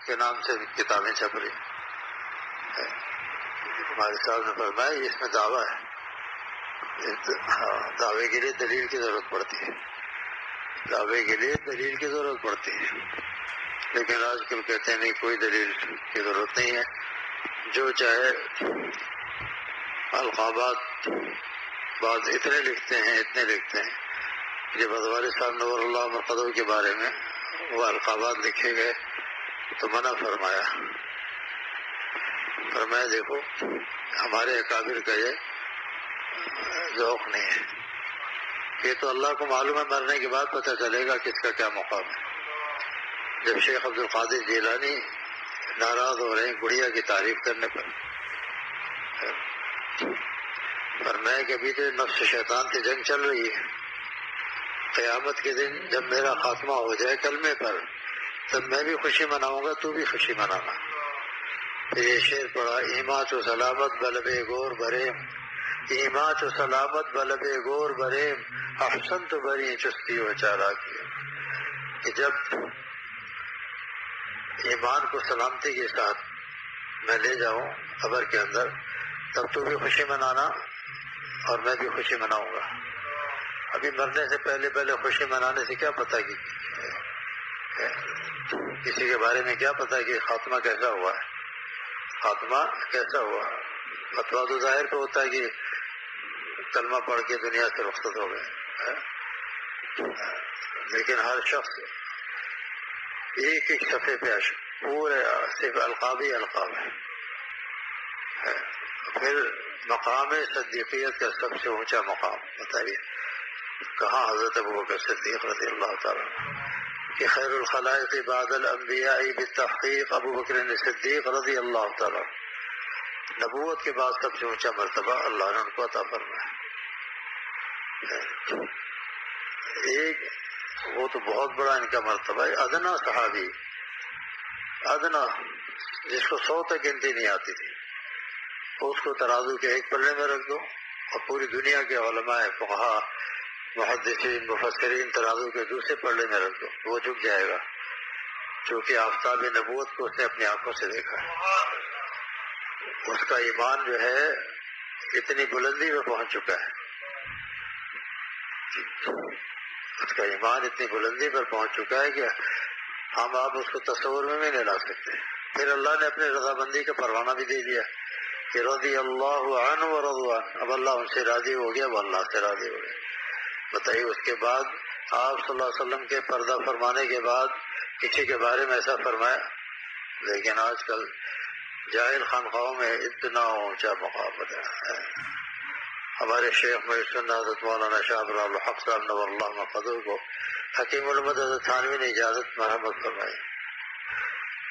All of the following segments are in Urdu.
کے نام سے کتابیں چھپ رہی. ہمارے صاحب نے فرمایا اس میں دعویٰ ہے. دعوے کے لیے دلیل کی ضرورت پڑتی ہے، دعوے کے لیے دلیل کی ضرورت پڑتی ہے، لیکن آج کل کہتے ہیں نہیں کوئی دلیل کی ضرورت نہیں ہے، جو چاہے القابات بعض اتنے لکھتے ہیں جب ادواری صاحب نور اللہ مرقدو کے بارے میں وہ القابات لکھے گئے تو منع فرمایا دیکھو ہمارے اکابر کا یہ ذوق نہیں ہے، یہ تو اللہ کو معلوم ہے مرنے کے بعد پتہ چلے گا کس کا کیا مقام ہے. جب شیخ عبد القادر جیلانی ناراض ہو رہے ہیں گڑیا کی تعریف کرنے پر، فرمایا کہ ابھی تو نفس شیطان سے جنگ چل رہی ہے، قیامت کے دن جب میرا خاتمہ ہو جائے کلمے پر تب میں بھی خوشی مناؤں گا، تو بھی خوشی منانا. پھر یہ شعر پڑھا، ایمات و سلامت بلب گور بریم، ایمات و سلامت بلب گور بریم، احسن تو بری چستی و چالاکی. کہ جب ایمان کو سلامتی کے ساتھ میں لے جاؤں قبر کے اندر تب تو بھی خوشی منانا اور میں بھی خوشی مناؤں گا. ابھی مرنے سے پہلے خوشی منانے سے کیا پتہ کہ کسی کے بارے میں کیا پتہ کہ خاتمہ کیسا ہوا ہے، خاتمہ کیسا ہوا. فتویٰ تو ظاہر پہ ہوتا ہے کہ کلمہ پڑھ کے دنیا سے رخصت ہو گئے، لیکن ہر شخص ایک صفحے پہ پورے صرف القاب ہی القاب ہے. پھر مقام صدیقیت کا سب سے اونچا مقام بتائیے کہاں؟ حضرت ابوبکر صدیق رضی اللہ تعالیٰ کہ خیر الخلائق بعد الانبیاء بالتحقیق ابوبکر صدیق رضی اللہ تعالیٰ، نبوت کے بعد سب سے اونچا مرتبہ اللہ نے ان کو عطا فرمایا. ایک وہ تو بہت بڑا ان کا مرتبہ ہے. ادنا صحابی، ادنا جس کو 100 تک گنتی نہیں آتی تھی، اس کو ترازو کے ایک پلڑے میں رکھ دو اور پوری دنیا کے علماء فقہا محدثین مفسرین ترازو کے دوسرے پلڑے میں رکھ دو، وہ جھک جائے گا، چونکہ آفتاب نبوت کو اس نے اپنی آنکھوں سے دیکھا ہے. اس کا ایمان جو ہے اتنی بلندی میں پہنچ چکا ہے، اس کا ایمان اتنی بلندی پر پہنچ چکا ہے کہ ہم آپ اس کو تصور میں بھی نہیں لا سکتے. پھر اللہ نے اپنے رضامندی کا پروانہ بھی دے دیا کہ رضی اللہ عنہ و رضوان، اب اللہ ان سے راضی ہو گیا، وہ اللہ سے راضی ہو گیا. بتائیے اس کے بعد آپ صلی اللہ علیہ وسلم کے پردہ فرمانے کے بعد کسی کے بارے میں ایسا فرمایا؟ لیکن آج کل جاہل خانقاہوں میں اتنا اونچا مقام ہے. ہمارے شیخ محسن حضرت مولانا شاہ ابراہیم الحق صاحب نور اللہ مقدور کو حکیم علمت حضرت تھانوی نے اجازت مرحمت فرمائی.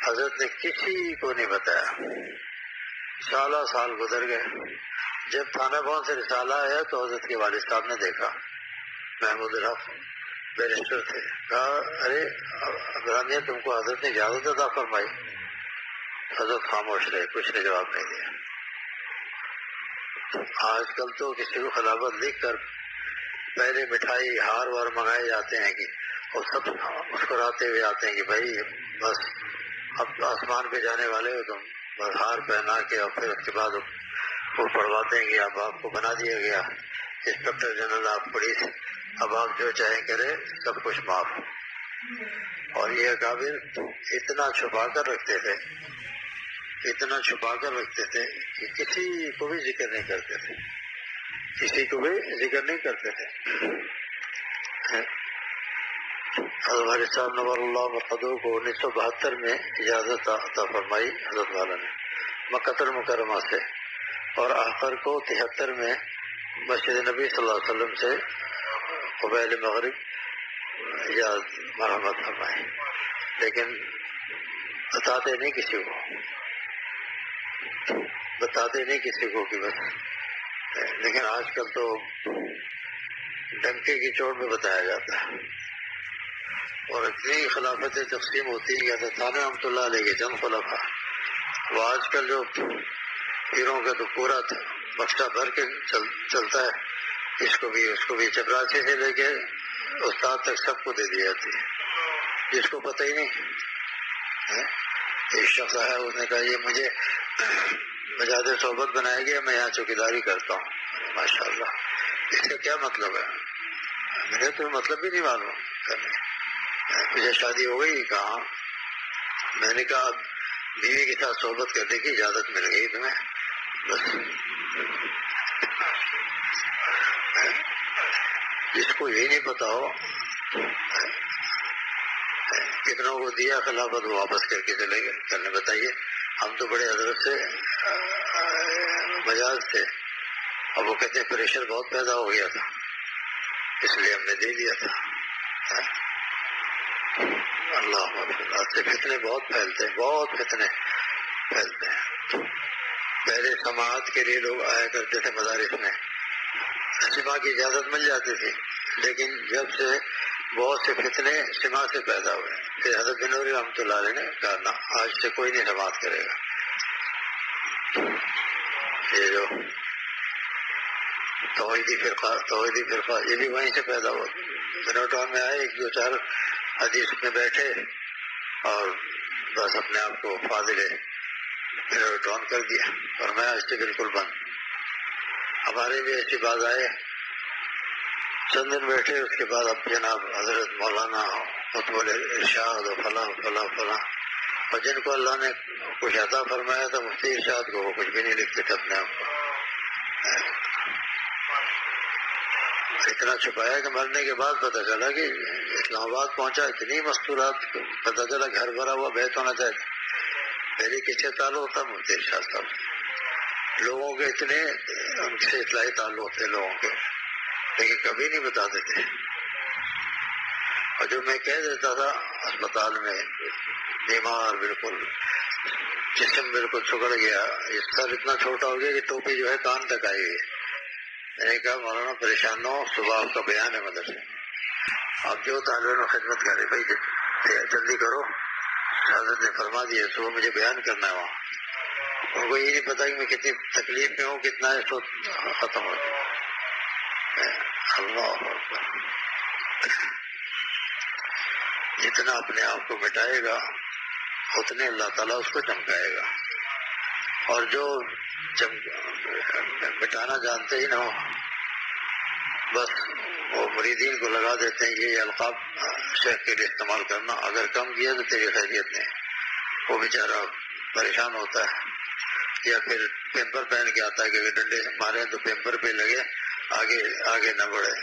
حضرت نے کسی کو نہیں بتایا، سال گزر گئے. جب تھانہ بھون سے رسالہ آیا تو حضرت کے والد صاحب نے دیکھا، محمود الحق بیرسٹر تھے، کہا ارے ابراہیمیہ تم کو حضرت نے اجازت عطا فرمائی. حضرت خاموش رہے، کچھ نے جواب نہیں دیا. آج کل تو کسی کو خلافت لکھ کر پہلے مٹھائی ہار وار منگائے جاتے ہیں کہ اور سب مسکراتے ہوئے آتے ہیں کہ بھائی بس اب آسمان پہ جانے والے ہو تم، بس ہار پہنا کے اور پھر اس کے بعد وہ پڑھواتے ہیں کہ اب آپ کو بنا دیا گیا انسپکٹر جنرل آف پولیس، اب آپ جو چاہیں کرے سب کچھ معاف. اور یہ اکابر اتنا چھپا کر رکھتے تھے کہ کسی کو بھی ذکر نہیں کرتے تھے. حضرت صاحب نور اللہ مرقدو کو 1972 میں اجازت عطا فرمائی حضرت والا نے مکہ المکرمہ سے، اور آخر کو 73 میں مسجد نبی صلی اللہ علیہ وسلم سے قبیل مغرب اجازت مرحمت فرمائی. لیکن بتاتے نہیں کسی کو کہ بس. لیکن آج کل تو ڈنکے کی چوٹ میں بتایا جاتا ہے، اور اتنی خلافتیں تقسیم ہوتی ہیں کہ تھانہ رحمۃ اللہ علیہ کے چند خلفاء، وہ آج کل جو پیروں کا تو پورا بخشہ بھر کے چلتا ہے، اس کو بھی چپراسی سے لے کے استاد تک سب کو دے دی جاتی ہے، جس کو پتہ ہی نہیں. ایک شخص آیا، اس نے کہا یہ مجھے مجاز صحبت بنایا گیا، میں یہاں چوکیداری کرتا ہوں۔ ماشاء اللہ، اس کا کیا مطلب ہے؟ میں نے تو مطلب بھی نہیں معلوم کرنے۔ مجھے شادی ہو گئی؟ کہاں؟ میں نے کہا بیوی کے ساتھ صحبت کرنے کی اجازت مل گئی تمہیں، بس۔ جس کو یہ نہیں پتا ہو، کتنوں کو دیا خلافت وہ واپس کر کے چلے گئے کرنے۔ بتائیے، ہم تو بڑے حضرت سے مجاز تھے، اب وہ کہتے ہیں پریشر بہت پیدا ہو گیا تھا اس لیے ہم نے دے دیا تھا۔ اللہ آج سے فتنے بہت پھیلتے ہیں، بہت فتنے پھیلتے ہیں۔ پہلے سماعت کے لیے لوگ آیا کرتے تھے مدارس میں، سماع کی اجازت مل جاتی تھی، لیکن جب سے بہت سے فتنے سماع سے پیدا ہوئے، پھر حضرت بنوری رحمۃ اللہ علیہ نے کہا نا آج سے کوئی نہیں سماعت کرے گا۔ یہ جو توحیدی فرقہ یہ بھی وہیں سے پیدا ہوا۔ بنوٹان میں آئے، ایک دو چار حدیث میں بیٹھے اور بس اپنے آپ کو فاضل بنوٹان کر دیا، اور میں آج سے بالکل بند۔ ہمارے بھی ایسی بات آئے، چند دن بیٹھے، اس کے بعد اب جناب حضرت مولانا قطب الارشاد و فلاں فلاں فلاں، اور جن کو اللہ نے کچھ عطا فرمایا تھا مفتی ارشاد کو، وہ کچھ بھی نہیں لکھتے تھے اپنے آپ کو۔ اتنا چھپایا کہ مرنے کے بعد پتہ چلا کہ اسلام آباد پہنچا، اتنی مستورات، پتہ چلا گھر بھرا ہوا بیت ہونا چاہیے۔ پہلے کس سے تعلق تھا؟ مفتی ارشاد صاحب سے۔ لوگوں کے اتنے ان سے اطلاعی تعلق تھے لوگوں کے، لیکن کبھی نہیں بتاتے تھے۔ اور جو میں کہہ دیتا تھا اسپتال میں، بیمار بالکل، جسم بالکل سکڑ گیا، اس سر اتنا چھوٹا ہو گیا کہ ٹوپی جو ہے کان تک آئی ہوئی ہے۔ میں نے کہا مولانا پریشان نہ ہو، صبح آپ کا بیان ہے مدرسے، آپ جو طالب علم خدمت کرے بھائی جلدی کرو، حضرت نے فرما دیا صبح مجھے بیان کرنا ہے وہاں۔ ان کو یہ نہیں پتا کہ میں کتنی تکلیف میں ہوں، کتنا اس وقت ختم ہو گیا۔ اللہ اکبر۔ جتنا اپنے آپ کو مٹائے گا اتنے اللہ تعالیٰ اس کو چمکائے گا، اور جو مٹانا جانتے ہی نہ ہو، بس وہ مریدین کو لگا دیتے ہیں یہ القاب شیخ کے لیے استعمال کرنا، اگر کم کیا تو تیری خیریت نہیں۔ وہ بیچارہ پریشان ہوتا ہے، یا پھر پیمپر پہن کے آتا ہے کہ اگر ڈنڈے سے مارے تو پیمپر پہ لگے، آگے نہ بڑھے۔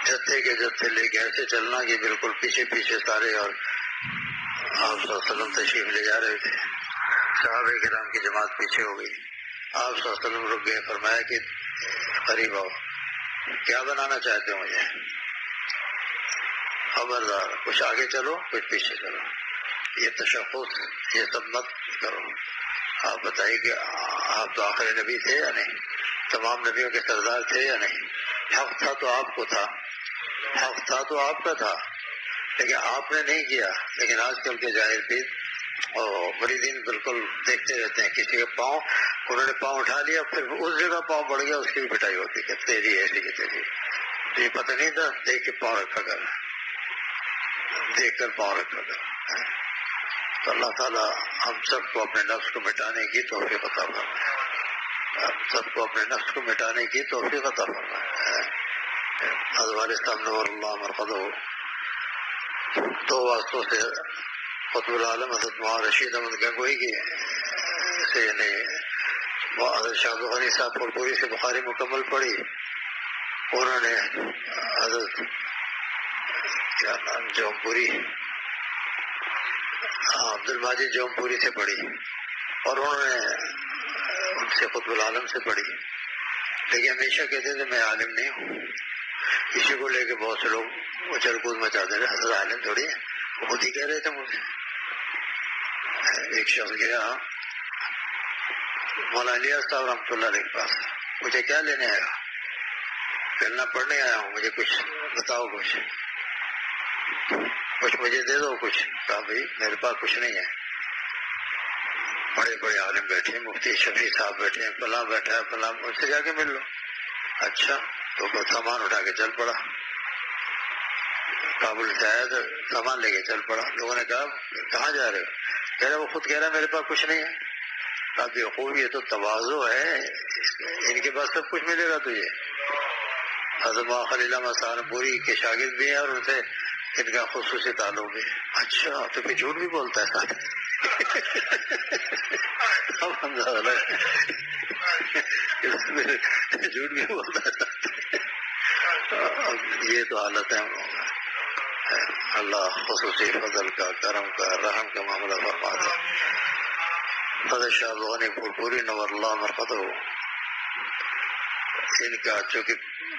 جتھے کے جتھے لے کے ایسے چلنا کہ بالکل پیچھے پیچھے سارے، اور آپ صلی اللہ علیہ وسلم تشریف لے جا رہے تھے، صحابہ کرام کی جماعت پیچھے ہو گئی، آپ صلی اللہ علیہ وسلم رک گئے، فرمایا کہ قریب آؤ، کیا بنانا چاہتے ہو مجھے؟ خبردار، کچھ آگے چلو کچھ پیچھے چلو، یہ تشخص یہ سب مت کرو۔ آپ بتائیے کہ آپ تو آخری نبی تھے یا نہیں؟ تمام نبیوں کے سردار تھے یا نہیں؟ حق تھا تو آپ کو تھا، حق تھا تو آپ کا تھا، لیکن آپ نے نہیں کیا۔ لیکن آج کل کے جاہل پیر اور مریدین بالکل دیکھتے رہتے ہیں، کسی کا پاؤں انہوں نے پاؤں اٹھا لیا، پھر اس جگہ پاؤں بڑھ گیا، اس کی بھی پٹائی ہوتی ہے، تیری ایسی کی تیری۔ تو یہ پتہ نہیں تھا، دیکھ کے پاؤں رکھا کر، دیکھ کر پاؤں رکھا کر۔ تو اللہ تعالیٰ ہم سب کو اپنے نفس کو مٹانے کی توفیق عطا فرمائے، ہم سب کو اپنے نفس کو مٹانے کی توفیق عطا فرمائے۔ حضرت صاحب نور اللہ مرقدہ دو واسطوں سے قطب العالم حضرت مولانا رشید احمد گنگوئی کی سے، یعنی حضرت شاہ غنی صاحب پھولپوری سے بخاری مکمل پڑھی، انہوں نے حضرت کیا نام جوم پوری عبد الماجد جوم پوری سے پڑھی، اور انہوں نے ان سے قطب العالم سے پڑھی، لیکن ہمیشہ کہتے تھے میں عالم نہیں ہوں۔ اسی کو لے کے بہت سے لوگ اچھل کود مچاتے رہے، حضرت عالم تھوڑی ہے، وہ خود ہی کہہ رہے تھے مجھ سے۔ ایک شخص گیا مولانا الیاس صاحب رحمۃ اللہ علیہ کے پاس، مجھے کیا لینے آیا؟ کلمہ پڑھنے آیا ہوں، مجھے کچھ بتاؤ، کچھ مجھے دے دو کچھ۔ کہا بھائی میرے پاس کچھ نہیں ہے، بڑے بڑے عالم بیٹھے ہیں، مفتی شفیع صاحب بیٹھے ہیں، فلاں بیٹھا ہے، فلاں، ان سے جا کے مل لو۔ اچھا، تو وہ سامان اٹھا کے چل پڑا۔ کابل سے آیا تو سامان لے کے چل پڑا. لوگوں نے کہا کہاں جا رہے ہو؟ کہہ رہے وہ خود کہہ رہا میرے پاس کچھ نہیں ہے. کہا بیوقوف یہ تو تواضع ہے، ان کے پاس سب کچھ ملے گا تجھے. حضرت خلیل احمد سہارنپوری کے شاگرد بھی ہیں اور ان سے ان کا خصوصی تعلق بھی. اچھا تو پھر جھوٹ بھی بولتا ہے ساتھ. اب ہم جھوٹ بھی بولتا ہے. یہ تو حالت ہے. اللہ خصوصی فضل کا، کرم کا، رحم کا معاملہ فرما دے. حضرت شاہ غنی پور پوری نور اللہ مرقدہ، ان کا چونکہ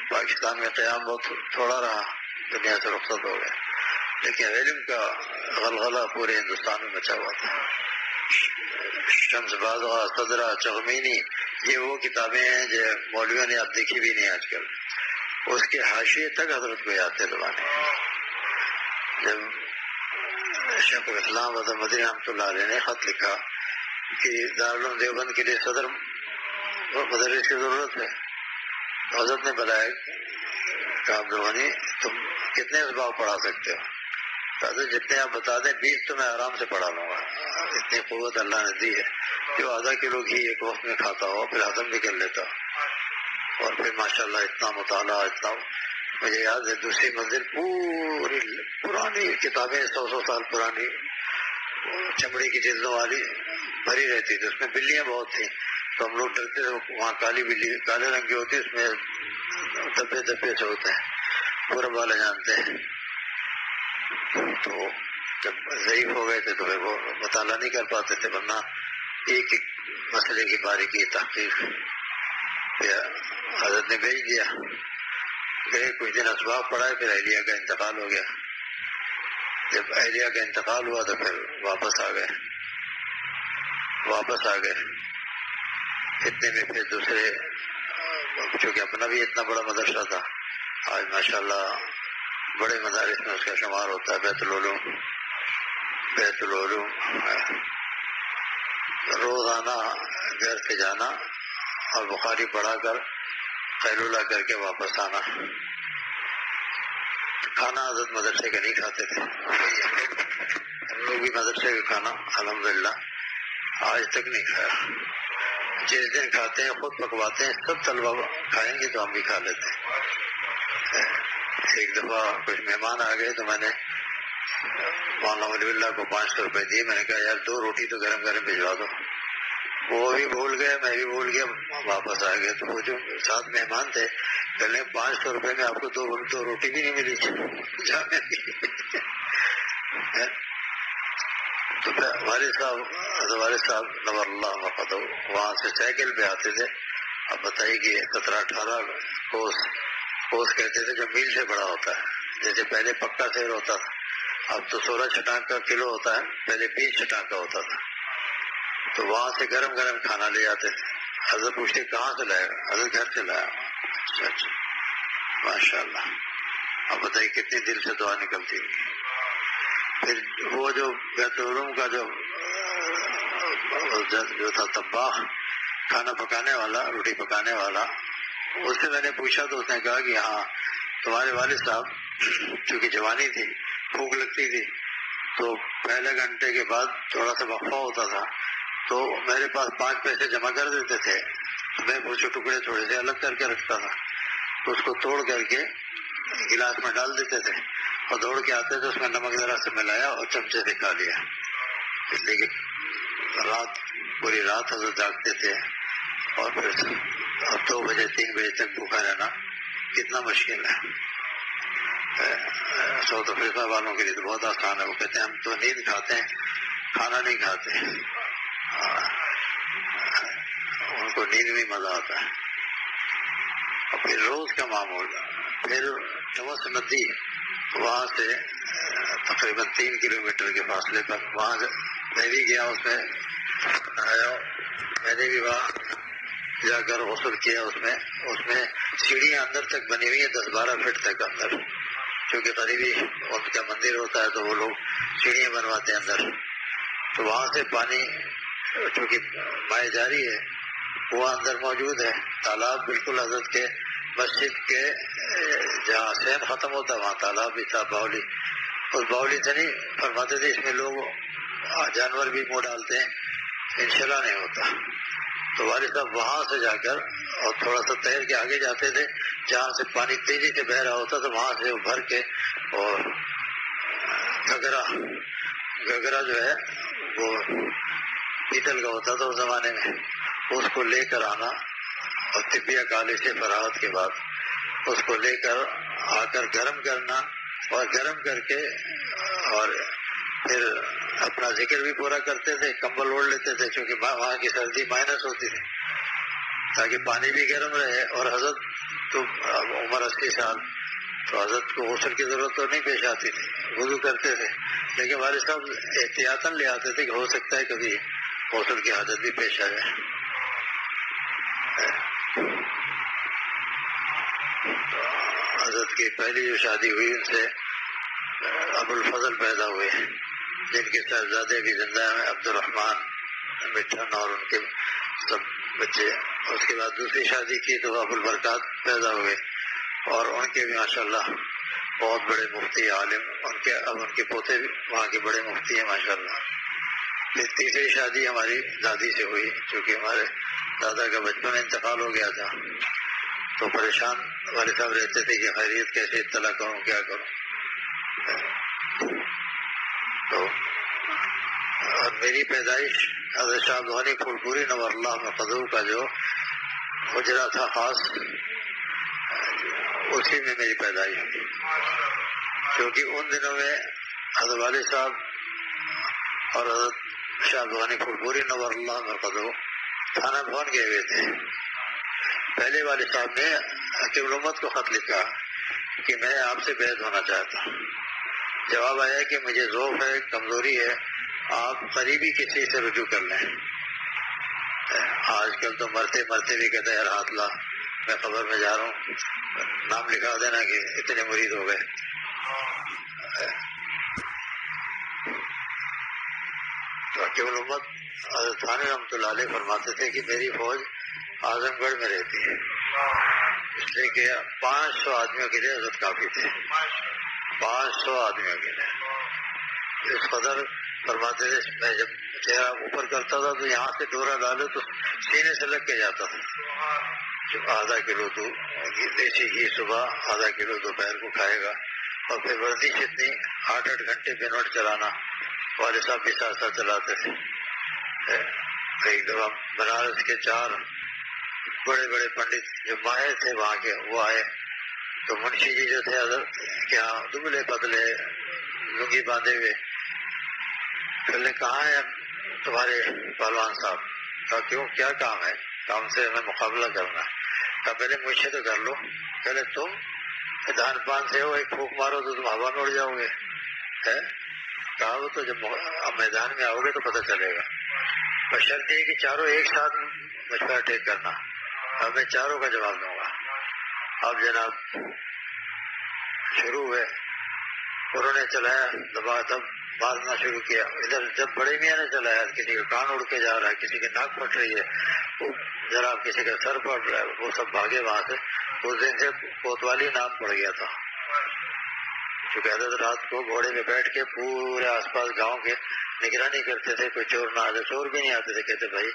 پاکستان میں قیام بہت تھوڑا رہا، دنیا سے رخصت ہو گئے، لیکن علم کا غلغلہ پورے ہندوستان میں مچا ہوا تھا. شمس بازغہ، صدرہ، چغمینی، یہ وہ کتابیں ہیں جو مولویوں نے اب دیکھی بھی نہیں آج کل. اس کے حاشیے تک حضرت کو یاد تھے زبانے. جب شیخ الاسلام حضرت مدنی رحمۃ اللہ علیہ نے خط لکھا کہ دارالعلوم دیوبند کے لیے صدر مدرس کی ضرورت ہے، حضرت نے بتایا کہ عبدالغنی تم کتنے اسباق پڑھا سکتے ہو؟ حضرت جتنے آپ بتا دیں 20 تو میں آرام سے پڑھا لوں گا. اتنی قوت اللہ نے دی ہے. جو آدھا کلو گھی ایک وقت میں کھاتا ہو پھر ہضم بھی کر لیتا ہو. اور پھر ماشاءاللہ اتنا مطالعہ، اتنا مجھے یاد ہے دوسری منزل پوری پرانی کتابیں 100 سال پرانی چمڑی کی جلدوں والی بھری رہتی تھی. اس میں بلیاں بہت تھیں تو ہم لوگ ڈرتے تھے. وہاں کالی بلی کالے رنگ کی ہوتی، اس میں دبے دبے سے ہوتے ہیں، پورا والے جانتے ہیں. تو جب ضعیف ہو گئے تھے تو وہ مطالعہ نہیں کر پاتے تھے، ورنہ ایک ایک مسئلے کی باریکی تحقیق. حضرت نے بھیج دیا، گئے کچھ دن اسباق پڑھائے، پھر اہلیہ کا انتقال ہو گیا. جب اہلیہ کا انتقال ہوا تو پھر واپس آ گئے. اتنے میں پھر دوسرے، چونکہ اپنا بھی اتنا بڑا مدرسہ تھا، آج ماشاءاللہ بڑے مدارس میں اس کا شمار ہوتا ہے. بیت العلوم روزانہ گھر سے جانا اور بخاری پڑھا کر قیلولہ کر کے واپس آنا. کھانا حضرت مدرسے کا نہیں کھاتے تھے. ہم لوگ بھی مدرسے کا کھانا الحمدللہ آج تک نہیں کھایا. جس دن کھاتے ہیں خود پکواتے ہیں، سب طلبہ کھائیں گے تو ہم بھی کھا لیتے ہیں. ایک دفعہ کچھ مہمان آ گئے تو میں نے مولانا ولی اللہ کو 500 روپے دیے. میں نے کہا یار 2 روٹی تو گرم گرم بھجوا دو. وہ بھی بھول گئے، میں بھی بھول گیا، واپس آ گئے. تو وہ جو ساتھ مہمان تھے کہنے 500 روپے میں آپ کو 2 روٹی بھی نہیں ملی. تو والد صاحب نور اللہ مرقدہ وہاں سے سائیکل پہ آتے تھے. اب بتائیے کہ 17-18 کوس کہتے تھے جو میل سے بڑا ہوتا ہے. جیسے پہلے پکا سیر ہوتا تھا، اب تو 16 چھٹانک کا کلو ہوتا ہے، پہلے 20 چھٹانک کا ہوتا تھا. تو وہاں سے گرم گرم کھانا لے جاتے تھے. حضرت پوچھتے کہاں سے لائے گا؟ حضرت گھر سے لایا. اچھا ماشاء اللہ. اب بتائیے کتنی دل سے دعا نکلتی ہوگی. پھر وہ جو بیت العلوم کا جو تھا طباخ، کھانا پکانے والا، روٹی پکانے والا، اس سے میں نے پوچھا تو اس نے کہا کہ ہاں تمہارے والد صاحب چونکہ جوانی تھی، بھوک لگتی تھی، تو پہلے گھنٹے کے بعد تھوڑا سا وقفہ ہوتا تھا تو میرے پاس 5 پیسے جمع کر دیتے تھے. میں وہ ٹکڑے تھوڑے سے الگ کر کے رکھتا تھا، تو اس کو توڑ کر کے گلاس میں ڈال دیتے تھے اور دوڑ کے آتے تھے، اس میں نمک ذرا سے ملایا اور چمچے سے کھا لیا. اس لیے کہ پوری رات حضرت جاگتے تھے اور پھر اب 2 بجے 3 بجے تک بھوکا رہنا کتنا مشکل ہے. ساؤتھ افریقہ والوں کے لیے تو بہت آسان ہے. وہ کہتے ہیں ہم تو نیند کھاتے ہیں، کھانا نہیں کھاتے. ان کو نیند میں مزہ آتا ہے. اور پھر روز کا معمول، پھر ٹمس ندی، وہاں سے تقریباً 3 کلومیٹر کے فاصلے پر، وہاں سے میں بھی گیا، اس میں آیا. میں نے بھی وہاں جا کر غسل کیا. اس میں سیڑھیاں اندر تک بنی ہوئی ہیں 10-12 فٹ تک اندر، کیونکہ قریبی ان کا مندر ہوتا ہے تو وہ لوگ سیڑھیاں بنواتے ہیں اندر. تو وہاں سے پانی چونکہ مائع جاری ہے وہ اندر موجود ہے. تالاب بالکل حضرت کے مسجد کے جہاں سین ختم ہوتا وہاں تالاب بھی تھا باولی. اس باولی سے نہیں فرماتے تھے اس میں لوگ جانور بھی منہ ڈالتے ہیں انشاءاللہ نہیں ہوتا. تو والد صاحب وہاں سے جا کر اور تھوڑا سا تیر کے آگے جاتے تھے جہاں سے پانی تیزی سے بہ رہا ہوتا تو وہاں سے بھر کے اور گگرا جو ہے وہ پیتل کا ہوتا تھا اس زمانے میں اس کو لے کر آنا اور طبیہ کالے سے فراغت کے بعد اس کو لے کر آ کر گرم کرنا اور گرم کر کے اور پھر اپنا ذکر بھی پورا کرتے تھے. کمبل اوڑھ لیتے تھے چونکہ وہاں کی سردی مائنس ہوتی تھی تاکہ پانی بھی گرم رہے. اور حضرت تو عمر 80 سال تو حضرت کو غسل کی ضرورت تو نہیں پیش آتی تھی, وضو کرتے تھے, لیکن والد صاحب احتیاطاً لے آتے تھے کہ ہو سکتا ہے کبھی غسل کی حاجت بھی پیش آ جائے. حضرت کی پہلی جو شادی ہوئی ان سے ابو الفضل پیدا ہوئے جن کے صاحبزادے بھی زندہ ہیں, عبد الرحمن مٹھن اور ان کے سب بچے. اس کے بعد دوسری شادی کی تو ابو البرکات پیدا ہوئے اور ان کے بھی ماشاءاللہ بہت بڑے مفتی عالم, اب ان کے پوتے بھی وہاں کے بڑے مفتی ہیں ماشاءاللہ. پھر تیسری شادی ہماری دادی سے ہوئی چونکہ ہمارے دادا کا بچپن میں انتقال ہو گیا تھا تو پریشان والد صاحب رہتے تھے کہ خیریت کیسے اطلاع کروں کیا کروں. تو اور میری پیدائش حضرت شاہ عبدالغنی پھولپوری نور اللہ مقدو کا جو حجرہ تھا خاص اسی میں میری پیدائش ہوئی کیونکہ ان دنوں میں حضرت والد صاحب اور حضرت شاہ عبدالغنی پھولپوری نور اللہ مقدو تھانہ بھون گئے ہوئے تھے. پہلے والد صاحب نے حکیم الامت کو خط لکھا کہ میں آپ سے بیعت ہونا چاہتا ہوں. جواب آیا کہ مجھے ذوف ہے, کمزوری ہے, آپ قریبی کسی سے رجوع کر لیں. آج کل تو مرتے مرتے بھی کہتے ہیں یار ہاتھ لا میں خبر میں جا رہا ہوں, نام لکھا دینا کہ اتنے مرید ہو گئے. تو حکیم الامت حضرت ثانی رحمۃ اللہ علیہ فرماتے تھے کہ میری فوج اعظم گڑھ میں رہتی ہے اس لیے کہ 500 آدمیوں کے لیے حضرت کافی تھے. 500 آدمیوں کے لیے اس قدر فرماتے تھے. میں جب چہرہ اوپر کرتا تھا تو یہاں سے ڈورا ڈالے تو سینے سے لگ کے جاتا تھا. جب آدھا کلو تو دیسی گھی صبح, آدھا کلو دوپہر کو کھائے گا اور پھر ورزش اتنی 8 گھنٹے بنوٹ چلانا. والد صاحب بھی ساتھ ساتھ چلاتے تھے. ایک دفعہ بنارس کے 4 بڑے بڑے پنڈت جو ماہر تھے وہاں کے وہ آئے تو منشی جی جو تھے حضرت کیا دبلے پتلے لنگی باندھے ہوئے, پھر نے کہا ہے تمہارے پہلوان صاحب. کہا کیوں کیا کام ہے؟ کام سے ہمیں مقابلہ کرنا. کہا پہلے مجھ سے تو کر لو. پہلے تم دھان پان سے ہو, ایک پھونک مارو تو تم ہوا میں اڑ جاؤ گے. کہا وہ تو جب میدان میں آؤ گے تو پتہ چلے گا. پر شرط یہ کہ چاروں ایک ساتھ مجھ پر اٹیک کرنا. اب میں چاروں کا جواب دوں گا. اب جناب شروع ہوئے, انہوں نے چلایا دبا دب مارنا شروع کیا. ادھر جب بڑے میاں نے چلایا کسی کا کان اڑ کے جا رہا ہے, کسی کی ناک پھٹ رہی ہے, وہ ذرا کسی کا سر پھٹ رہا ہے, وہ سب بھاگے وہاں سے. اس دن سے کوتوالی نام پڑ گیا تھا. چونکہ حضرت رات کو گھوڑے میں بیٹھ کے پورے آس پاس گاؤں کے نگرانی کرتے تھے, کوئی چور نہ آ جائے. چور بھی نہیں آتے تھے, کہتے بھائی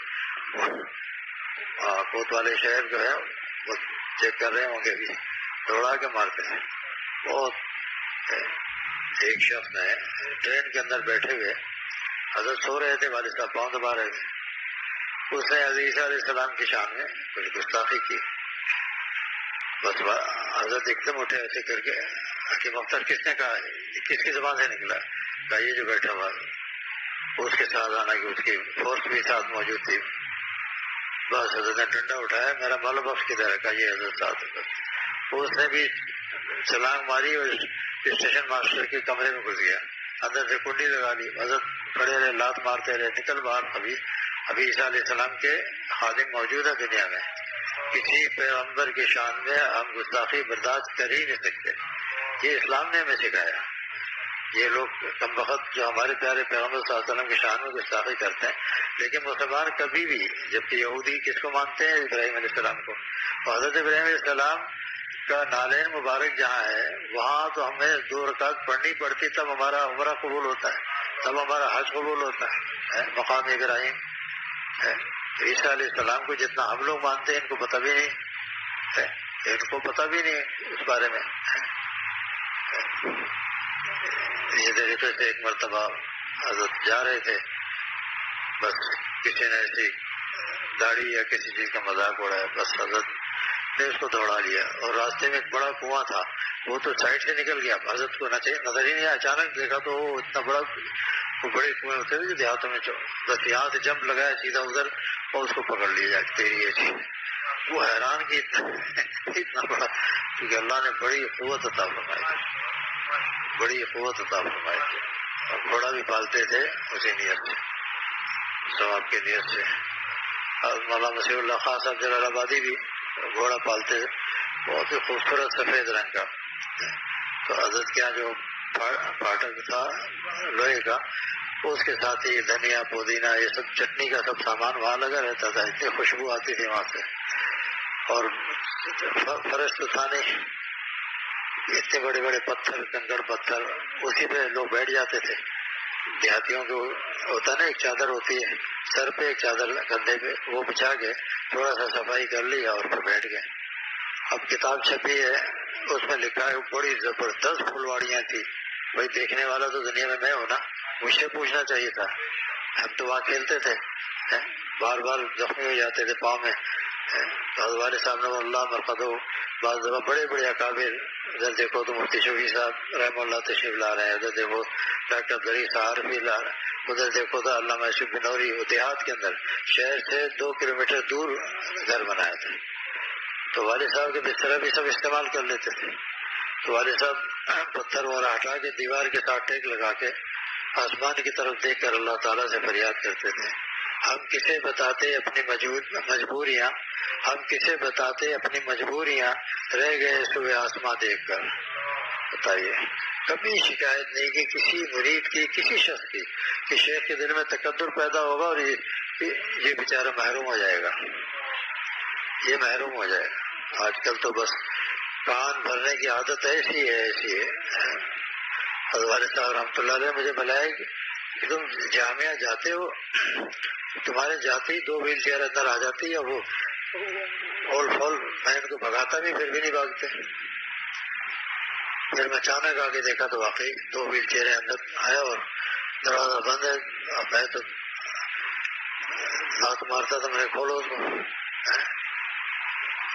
کوتوالے شہر جو ہے وہ چیک کر رہے ہوں گے, بھی دوڑا کے مارتے تھے بہت. ایک شخص نے ٹرین کے اندر بیٹھے ہوئے حضرت سو رہے تھے, والد صاحب پاؤں دبا رہے تھے. اس نے عیسیٰ علیہ السلام کی شان میں کچھ گستاخی کی. بس حضرت ایک دم اٹھے ایسے کر کے کہ مختار کس نے کہا, کس کی زبان سے نکلا؟ کہا یہ جو بیٹھا ہوا. اس کے ساتھ آنا کہ اس کی فورس بھی ساتھ موجود تھی. بس حضرت نے ڈنڈا اٹھایا, میرا مال بخش کدھر ہے؟ کہا یہ حضرت ساتھ. اس نے بھی چھلانگ ماری اور اسٹیشن ماسٹر کے کمرے میں گھس گیا, اندر سے کنڈی لگا لی. حضرت کھڑے رہے, لات مارتے رہے, نکل باہر. ابھی عیسیٰ علیہ السلام کے خادم موجود ہے دنیا میں. کسی پیغمبر کی شان میں ہم گستاخی برداشت کر ہی نہیں سکتے. یہ اسلام نے ہمیں سکھایا. یہ لوگ کم وقت جو ہمارے پیارے پیغمبر صلی اللہ علیہ وسلم کی شان میں گستاخی کرتے ہیں, لیکن مسلمان کبھی بھی, جبکہ یہودی کس کو مانتے ہیں؟ ابراہیم علیہ السلام کو. اور حضرت ابراہیم علیہ السلام کا نالین مبارک جہاں ہے وہاں تو ہمیں 2 رکعت پڑھنی پڑتی، تب ہمارا عمرہ قبول ہوتا ہے، تب ہمارا حج قبول ہوتا ہے۔ مقام ابراہیم ہے، عیسیٰ علیہ السلام کو جتنا ہم لوگ مانتے ہیں ان کو پتہ بھی نہیں ہے، ان کو پتہ بھی نہیں اس بارے میں۔ اسی طریقے سے ایک مرتبہ حضرت جا رہے تھے، بس کسی نے ایسی داڑھی یا کسی چیز کا مذاق اڑایا، بس حضرت نے اس کو دوڑا لیا، اور راستے میں ایک بڑا کنواں تھا، وہ تو سائڈ سے نکل گیا، حضرت کو نظر ہی نہیں، اچانک دیکھا تو وہ اتنا بڑا، وہ بڑے کنویں ہوتے تھے جو دیہاتوں میں، بس یہاں سے جمپ لگایا سیدھا ادھر اور اس کو پکڑ لیا جا کے تیری ایسی۔ وہ حیران کی اتنا بڑا، کیونکہ اللہ نے بڑی قوت عطا فرمائی تھی، بڑی قوت عطا فرمائی تھی، اور گھوڑا بھی پالتے تھے اسی نیت سے، ثواب کے نیت سے۔ مولانا مسیح اللہ خان صاحب جلال آبادی بھی گھوڑا پالتے تھے، بہت ہی خوبصورت سفید رنگ کا۔ تو حضرت کے یہاں جو پھاٹک تھا لوہے کا، اس کے ساتھ ہی دھنیا پودینہ یہ سب چٹنی کا سب سامان وہاں لگا رہتا تھا، اتنی خوشبو آتی تھی وہاں سے، اور فرش تو تھا نہیں، اتنے بڑے بڑے پتھر، کنکڑ پتھر، اسی پہ لوگ بیٹھ جاتے تھے۔ دیہاتیوں کو ہوتا نا، ایک چادر ہوتی ہے سر پہ، ایک چادر کندھے پہ، وہ بچھا کے تھوڑا سا صفائی کر لی اور پھر بیٹھ گئے۔ اب کتاب چھپی ہے، اس میں لکھا ہے بڑی زبردست پھلواڑیاں تھی، بھائی دیکھنے والا تو دنیا میں ہوں نا، مجھ سے پوچھنا چاہیے تھا، ہم تو وہاں کھیلتے تھے، بار بار زخمی ہو جاتے تھے پاؤں میں۔ حضرت والد صاحب نے اللہ مرقدو، بعض دفعہ بڑے بڑے اکابر، ادھر دیکھو تو مفتی شفیع صاحب رحم اللہ تشریف لا رہے ہیں، ادھر دیکھو ڈاکٹر عبدالعزیز عارفی لا رہے ہیں، ادھر دیکھو تو علامہ یوسف بنوری، وہ دیہات کے اندر شہر سے 2 کلومیٹر دور گھر بنایا تھا، تو والد صاحب کے بستر بھی سب استعمال کر لیتے تھے۔ تو والد صاحب پتھر وغیرہ ہٹا کے دیوار کے ساتھ ٹیک لگا کے آسمان کی طرف دیکھ کر اللہ تعالیٰ سے فریاد کرتے تھے، ہم کسے بتاتے اپنی مجبوریاں، ہم کسے بتاتے اپنی مجبوریاں، رہ گئے صبح آسمان دیکھ کر۔ بتائیے، کبھی شکایت نہیں کہ کسی مرید کی، کسی شخص کی، کہ شیخ کے دل میں تکبر پیدا ہوگا اور یہ بیچارہ محروم ہو جائے گا، یہ محروم ہو جائے گا۔ آج کل تو بس کان بھرنے کی عادت ایسی ہے، ایسی ہے۔ حضرت والد صاحب رحمۃ اللہ علیہ مجھے بلایا کہ تم جامعہ جاتے ہو، تمہارے جاتے ہی 2 ویل چیئر اندر آ جاتی ہے، وہ ہول فول، میں ان کو بھگاتا بھی پھر بھی نہیں بھاگتے۔ پھر میں اچانک آ کے دیکھا تو واقعی 2 ویل چیئر اندر آیا اور دروازہ بند ہے، میں تو ہاتھ مارتا تھا، میں نے کھولو اس کو،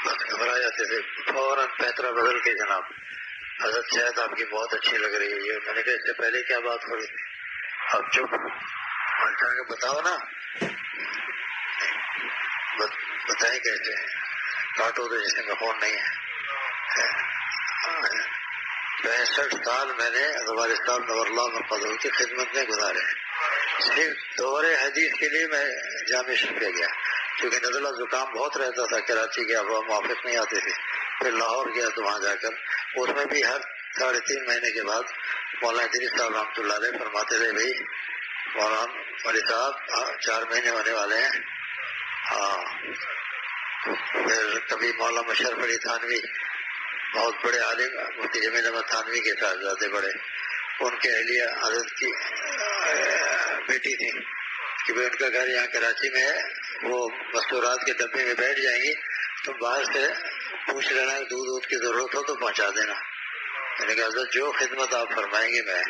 بس گھبرا جاتے تھے، فوراً پیترا بدل کے جناب حضرت شاید آپ کی بہت اچھی لگ رہی ہے۔ میں نے کہا اس سے پہلے کیا بات ہو رہی تھی؟ اب چپ، منشا کے بتاؤ نا، بتائیں کیسے، کاٹو تو جسے میں خون نہیں ہے۔ 65 سال میں نے ہمارے صاحب نور اللہ مرقدو کی خدمت میں گزارے، صرف دور حدیث کے لیے میں جامع شریف گیا، کیونکہ نزلہ زکام بہت رہتا تھا، کراچی گیا ہوا موافق نہیں آتے تھے، پھر لاہور گیا تو وہاں جا کر اس میں بھی ہر 3.5 مہینے کے بعد مولانا ادریس صاحب رحمۃ اللہ علیہ فرماتے تھے، بھائی مولانا علی صاحب 4 مہینے ہونے والے ہیں، ہاں۔ پھر کبھی مولانا مشرف علی تھانوی، بہت بڑے عالم، مفتی جمیل احمد تھانوی کے صاحبزادے بڑے، ان کے اہلیہ حضرت کی بیٹی تھی کہ بھائی ان کا گھر یہاں کراچی میں ہے، وہ مستورات کے ڈبے میں بیٹھ جائیں گی، تم باہر سے پوچھ لینا، دودھ کی ضرورت ہو تو پہنچا دینا۔ میں نے کہا حضرت جو خدمت آپ فرمائیں گے میں۔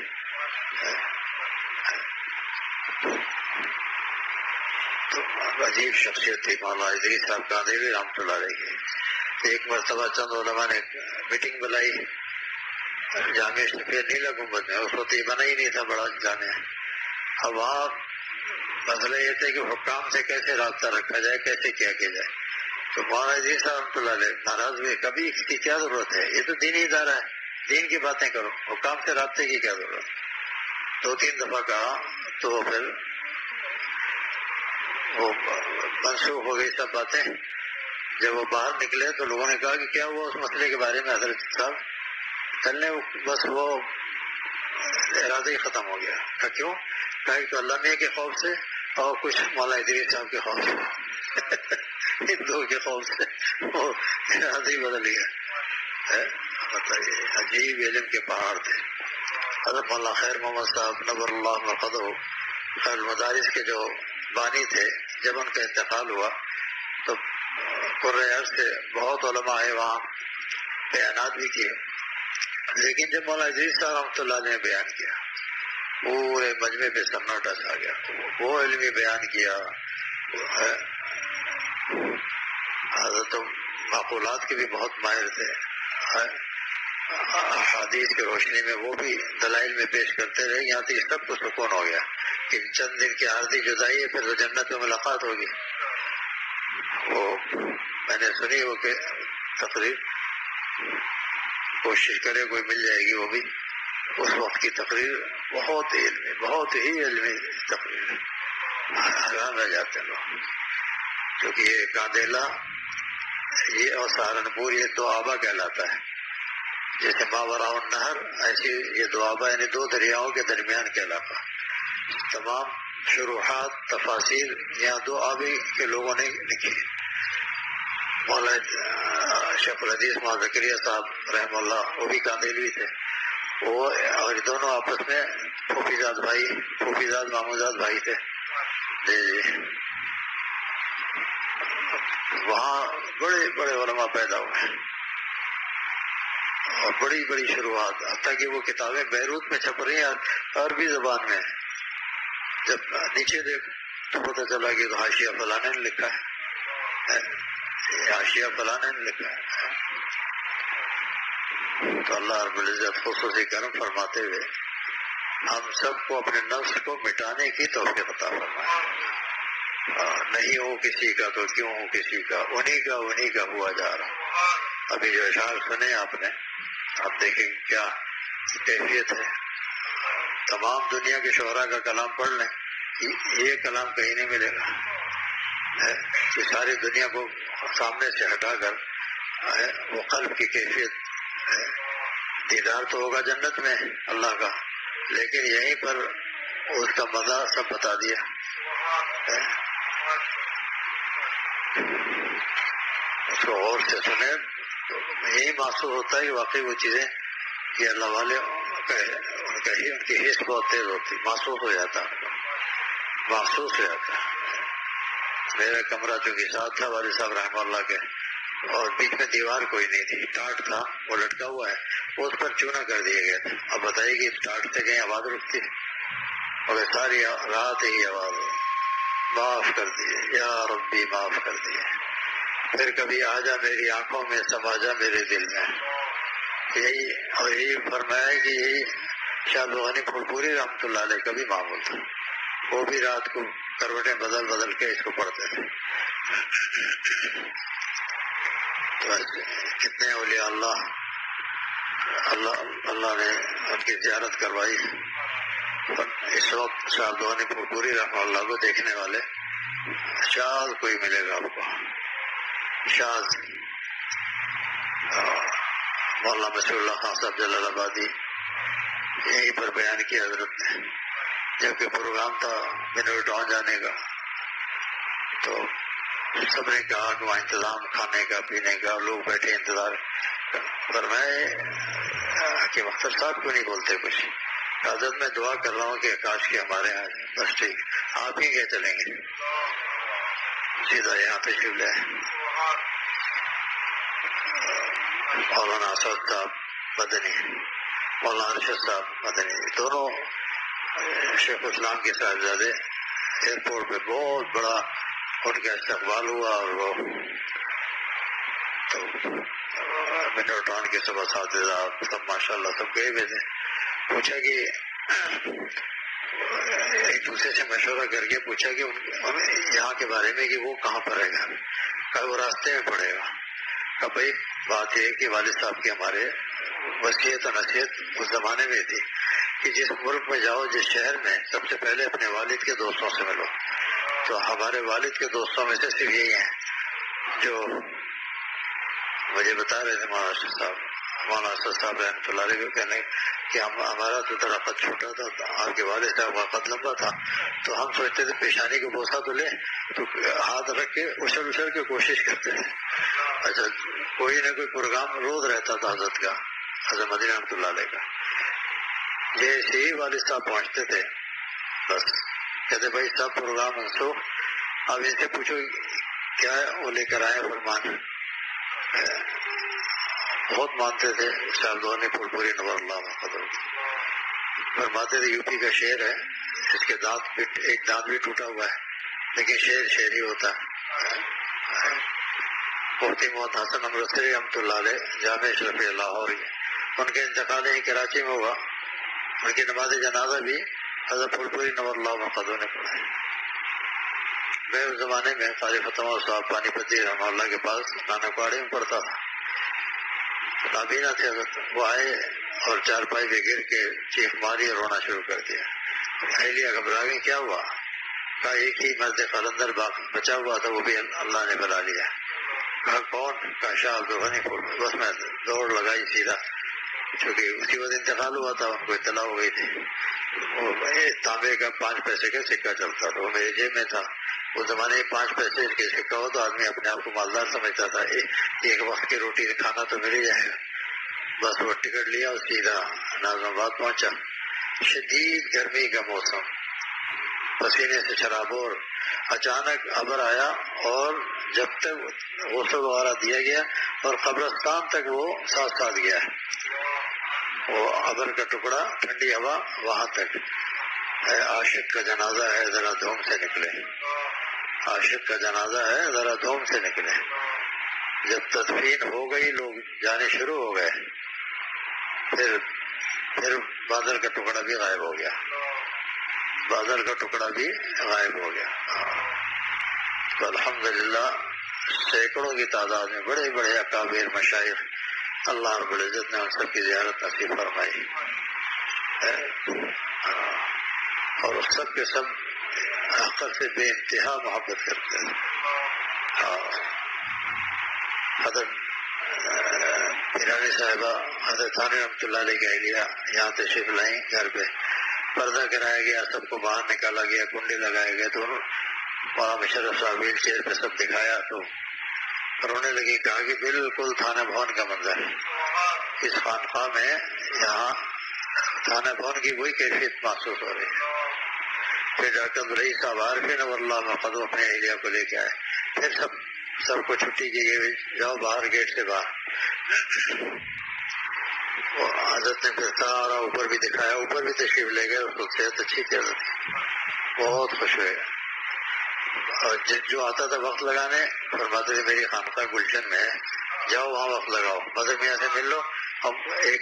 تو عجیب شخصیت تھی مولانا ادریس صاحب قادری رحمۃ اللہ علیہ کی۔ ایک مرتبہ چند علماء نے میٹنگ بلائی جامع شفیع نیلا گنبد میں، اس وقت یہ بنا ہی نہیں تھا بڑا جامع۔ اب وہاں مسئلہ یہ تھا کہ حکام سے کیسے رابطہ رکھا جائے، کیسے کیا جائے۔ تو مولانا ادریس صاحب رحمۃ اللہ علیہ ناراض ہوئے، کبھی اس کی کیا ضرورت ہے، یہ تو دینی ادارہ ہے، دین کی باتیں کرو، حکام سے رابطے کی کیا ضرورت۔ 2-3 دفعہ کہا تو پھر وہ منسوخ ہو گئی سب باتیں۔ جب وہ باہر نکلے تو لوگوں نے کہا کہ کیا ہوا اس مسئلے کے بارے میں حضرت صاحب؟ کل نے بس وہ ارادہ ہی ختم ہو گیا۔ کہا کیوں؟ کہا کہ اللہ میاں کے خوف سے اور کچھ مولانا ادریس صاحب کے خوف سے، ان دو کے خوف سے وہ ارادہ ہی بدل گیا۔ بتائیے عجیب علم کے پہاڑ تھے. حضرت مولانا خیر محمد صاحب نور اللہ مرقدہ خیر المدارس کے جو بانی تھے، جب ان کا انتقال ہوا تو قرۂ ارض سے بہت علماء آئے، وہاں بیانات بھی کیے. لیکن جب مولانا عزیز صاحب رحمۃ اللہ علیہ نے بیان کیا، پورے مجمع پہ سناٹا چھا گیا. وہ علمی بیان کیا. حضرت معقولات کے بھی بہت ماہر تھے، احادیث کی روشنی میں وہ بھی دلائل میں پیش کرتے رہے. یہاں تک سب کو سکون ہو گیا کہ چند دن کی عارضی جدائی ہے، پھر تو جنت میں ملاقات ہوگی. وہ میں نے سنی ہو کہ تقریر، کوشش کرے کوئی مل جائے گی وہ بھی. اس وقت کی تقریر بہت ہی علمی تقریر، حیران رہ جاتے ہیں لوگ. کیونکہ یہ کاندیلا یہ اور سہارنپور یہ دو آبا کہلاتا ہے. جیسے ماوراء النہر، ایسی یہ دو آبا یعنی دو دریاؤں کے درمیان کا علاقہ. تمام شروحات تفاصیر یہاں دو آبے کے لوگوں نے لکھی. مولانا شیخ الحدیث مولانا زکریا صاحب رحم اللہ وہ بھی کاندیلوی تھے. وہ اور دونوں آپس میں پھوپھیزاد ماموزاد بھائی تھے. جی وہاں بڑے بڑے علماء پیدا ہوئے اور بڑی بڑی شروعات، حتیٰ کہ وہ کتابیں بیروت میں چھپ رہی ہیں عربی زبان میں. جب نیچے دیکھ تو پتہ چلا کہ حاشیہ فلانے نے لکھا ہے، حاشیہ فلانے نے لکھا ہے. تو اللہ رب العزت خصوصی کرم فرماتے ہوئے ہم سب کو اپنے نفس کو مٹانے کی توفیق عطا فرمائے. نہیں ہو کسی کا تو کیوں ہو کسی کا، انہی کا ہوا جا رہا. ابھی جو اشعار سنے آپ نے، آپ دیکھیں کیا کیفیت ہے. تمام دنیا کے شعراء کا کلام پڑھ لیں، یہ کلام کہیں نہیں ملے گا. کہ ساری دنیا کو سامنے سے ہٹا کر وہ قلب کی کیفیت ہے. دیدار تو ہوگا جنت میں اللہ کا، لیکن یہیں پر اس کا مزہ سب بتا دیا. اس کو غور سے سنیں تو یہی محسوس ہوتا ہے کہ واقعی وہ چیزیں کہ اللہ والے ان کی حس بہت تیز ہوتی، محسوس ہو جاتا. میرا کمرہ چونکہ ساتھ تھا والد صاحب رحمہ اللہ کے، اور بیچ میں دیوار کوئی نہیں تھی، ٹاٹ تھا وہ لٹکا ہوا ہے، اس پر چونا کر دیا گیا تھا. اب بتائیے کہ ٹاٹ سے کہیں آواز رکتی ہے، اور ساری رات ہی آواز معاف کر دیے یا ربی معاف کر دیے. پھر کبھی آ جا میری آنکھوں میں، سما جا میرے دل میں. یہی فرمایا کہ یہی شاہ بغانی پھولپوری رحمۃ اللہ علیہ کا بھی معمول تھا. وہ بھی رات کو کروٹیں بدل کے اس کو پڑھتے تھے. تو کتنے اولیاء اللہ نے ان کی زیارت کروائی. اس وقت شاہ بغانی پھولپوری رحمۃ اللہ کو دیکھنے والے شاذ کوئی ملے گا آپ کو. شاذ مولانا مسیح اللہ خان صاحب جلال آبادی یہیں پر بیان کیا حضرت نے. جبکہ پروگرام تھا منور ٹاؤن جانے کا، تو سب نے کہا کہ وہاں انتظام کھانے کا پینے کا، لوگ بیٹھے انتظار پر. میں کہ مختلف صاحب کیوں نہیں بولتے کچھ. حضرت میں دعا کر رہا ہوں کہ کاش کے ہمارے یہاں بس ٹھیک آپ ہی گئے چلیں گے سیدھا یہاں پہ شیو لے. مولانا اسد صاحب مدنی، مولانا ارشد صاحب مدنی، دونوں شیخ اسلام کے صاحبزادے. ایئرپورٹ پہ بہت بڑا ان کا استقبال ہوا، اور وہ تو منور ٹاؤن کے سب اساتذہ سب ماشاء اللہ سب گئے ہوئے تھے. پوچھا کہ ایک دوسرے سے مشورہ کر کے پوچھا کہ یہاں کے بارے میں کہ وہ کہاں پڑے گا. کہا وہ راستے میں پڑے گا. کہا بھائی بات یہ ہے کہ والد صاحب کی ہمارے وصیت و نصیحت اس زمانے میں تھی کہ جس ملک میں جاؤ، جس شہر میں، سب سے پہلے اپنے والد کے دوستوں سے ملو. تو ہمارے والد کے دوستوں میں سے صرف یہی ہیں جو مجھے بتا رہے تھے مولانا ارشد صاحب رحمۃ اللہ علیہ کو. کہ ہمارا تو درخت چھوٹا تھا، آپ کے والد صاحب کا قد لمبا تھا، تو ہم سوچتے تھے پیشانی کو بوسہ تو لیں، تو ہاتھ رکھ کے اچھل کے کوشش کرتے تھے. اچھا، کوئی نہ کوئی پروگرام روز رہتا تھا حضرت کا، حضرت مدنی رحمۃ اللہ علیہ کا. جیسے ہی والد صاحب پہنچتے تھے بس کہتے بھائی سب پروگرام منسوخ، اب ان سے پوچھو کیا وہ لے کر آئے فرمان. بہت مانتے تھے صاحب دونوں پھول پوری نور اللہ قدر. فرماتے تھے یو پی کا شعر ہے، اس کے دانت ایک دانت بھی ٹوٹا ہوا ہے لیکن شعر ہی ہوتا ہے. مفتی محمد حسن امرتسری رحمۃ اللہ علیہ جامع اشرفیہ لاہور، ان کے انتقال ہی کراچی میں ہوا. ان کی نماز جنازہ بھی حضرت پھول پوری نور اللہ قدر نے پڑھا. میں اس زمانے میں قاری فتح صاحب پانی پتی رحمہ اللہ کے پاس نانکواڑی میں پڑھتا تھا. نابینا تھے حضرت، وہ آئے اور چارپائی پہ گر کے چیخ ماری اور رونا شروع کر دیا. اہلیہ گھبرا گئی، کیا ہوا؟ کہا ایک ہی مرد قلندر بچا ہوا تھا، وہ بھی اللہ نے بلا لیا. کہا کون؟ کہا شاہ عبدالغنی پھول. بس میں دوڑ لگائی سیدھا، چونکہ اسی وقت انتقال ہوا تھا، ان کو اطلاع ہو گئی تھی. وہ تانبے کا 5 پیسے کا سکہ چلتا تھا، وہ میرے جیب میں تھا. اس زمانے میں 5 پیسے کے سکہ ہو تو آدمی اپنے آپ کو مالدار سمجھتا تھا، ایک وقت کی روٹی کھانا تو مل ہی جائے گا. بس وہ ٹکٹ لیا اور سیدھا ناظم آباد پہنچا. شدید گرمی کا موسم، پسینے سے شرابور. اچانک ابر آیا اور جب تک غسل وغیرہ دیا گیا اور قبرستان تک وہ ساتھ ساتھ گیا. وہ ابر کا ٹکڑا، ٹھنڈی ہوا وہاں تک. عاشق کا جنازہ ہے ذرا دھوم سے نکلے، عاشق کا جنازہ ہے ذرا دھوم سے نکلے. جب تدفین ہو گئی لوگ جانے شروع ہو گئے، پھر بادل کا ٹکڑا بھی غائب ہو گیا، بادل کا ٹکڑا بھی غائب ہو گیا. تو الحمدللہ سینکڑوں کی تعداد میں بڑے بڑے اکابر مشائخ اللہ رب العزت نے ان سب کی زیارت نصیب فرمائی، اور اس سب کے سب عقل سے بے انتہا محبت کرتے ہیں. حضرت پیرانی صاحبہ حضرت ثانی رحمۃ اللہ علیہ کا اہلیہ یہاں تشریف لائیں. گھر پہ پردہ کرایا گیا، سب کو باہر نکالا گیا، کنڈی لگائے گئے. تو مولانا مشرف صاحب ویل چیئر پہ سب دکھایا تو رونے لگی. کہا کہ بالکل تھانہ بھون کا منظر ہے اس خانقاہ میں، یہاں تھانہ بھون کی وہی کیفیت محسوس ہو رہی ہے. پھر ڈاکٹر عبدالرحیم صاحب عارف نور اللہ مقدم اپنے اہلیہ کو لے کے آئے. پھر سب کو چھٹی کی گئی، جاؤ باہر گیٹ سے باہر. حضرت نے پھر سارا اوپر بھی دکھایا، اوپر بھی تشریف لے گئے. اس کو صحت اچھی تھی حضرت، بہت خوش ہوئے. اور جو آتا تھا وقت لگانے فرماتے تھے میری خانقاہ گلشن میں ہے، جاؤ وہاں وقت لگاؤ، مدر میاں سے مل لو، ہم ایک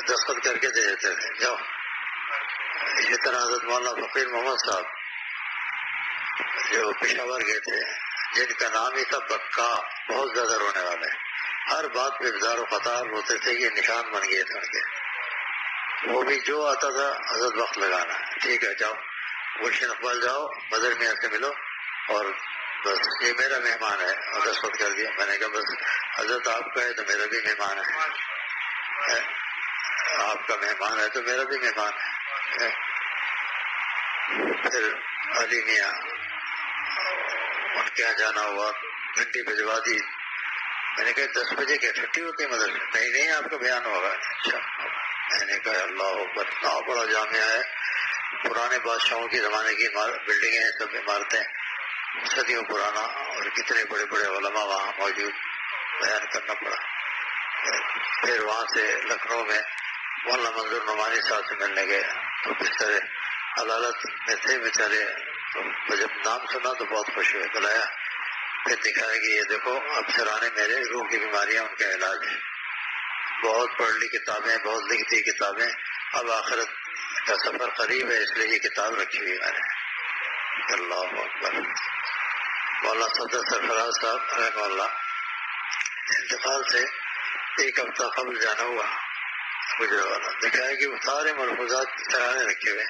دستخط کر کے دے دیتے تھے، جاؤ. اسی طرح حضرت مولانا فقیر محمد صاحب جو پشاور گئے تھے، جن کا نام ہی تھا بکا، بہت زیادہ رونے والے، ہر بات پہ بزار و قطار روتے تھے، یہ نشان بن گئے تھے ان کے. وہ بھی جو آتا تھا حضرت وقت لگانا، ٹھیک ہے جاؤ گلشن اقبال جاؤ، مدر میاں سے ملو، اور بس یہ میرا مہمان ہے. اور دستخط کر دیا. میں نے کہا بس حضرت آپ کا ہے تو میرا بھی مہمان ہے، آپ کا مہمان ہے تو میرا بھی مہمان ہے. پھر علی میاں ان کے یہاں جانا ہوا، گھنٹی بجوا دی. میں نے کہا 10 بجے کیا چھٹی ہوتی ہے مدرسے؟ نہیں آپ کا بیان ہوگا. اچھا. میں نے کہا اللہ اکبر، اتنا بڑا جامعہ ہے، پرانے بادشاہوں کے زمانے کی بلڈنگیں ہیں، سب عمارتیں صدیوں پرانا، اور کتنے بڑے بڑے علماء وہاں موجود، بیان کرنا پڑا. پھر وہاں سے لکھنؤ میں مولانا منظور نعمانی صاحب سے ملنے گئے. تو بستر عدالت میں تھے بیچارے، تو جب نام سنا تو بہت خوش ہوئے. بلایا، پھر دکھایا کہ یہ دیکھو افسرانے میرے روح کی بیماریاں ان کا علاج ہے. بہت پڑھ لی کتابیں، بہت لکھتی کتابیں، اب آخرت کا سفر قریب ہے اس لیے یہ کتاب رکھی ہوئی میں نے. اللہ اکبر. مولانا صدر سرفراز صاحب رحمہ اللہ انتقال سے 1 ہفتہ قبل جانا ہوا گجرا والا. دکھایا کہ وہ سارے ملفوظات سرانے رکھے ہوئے.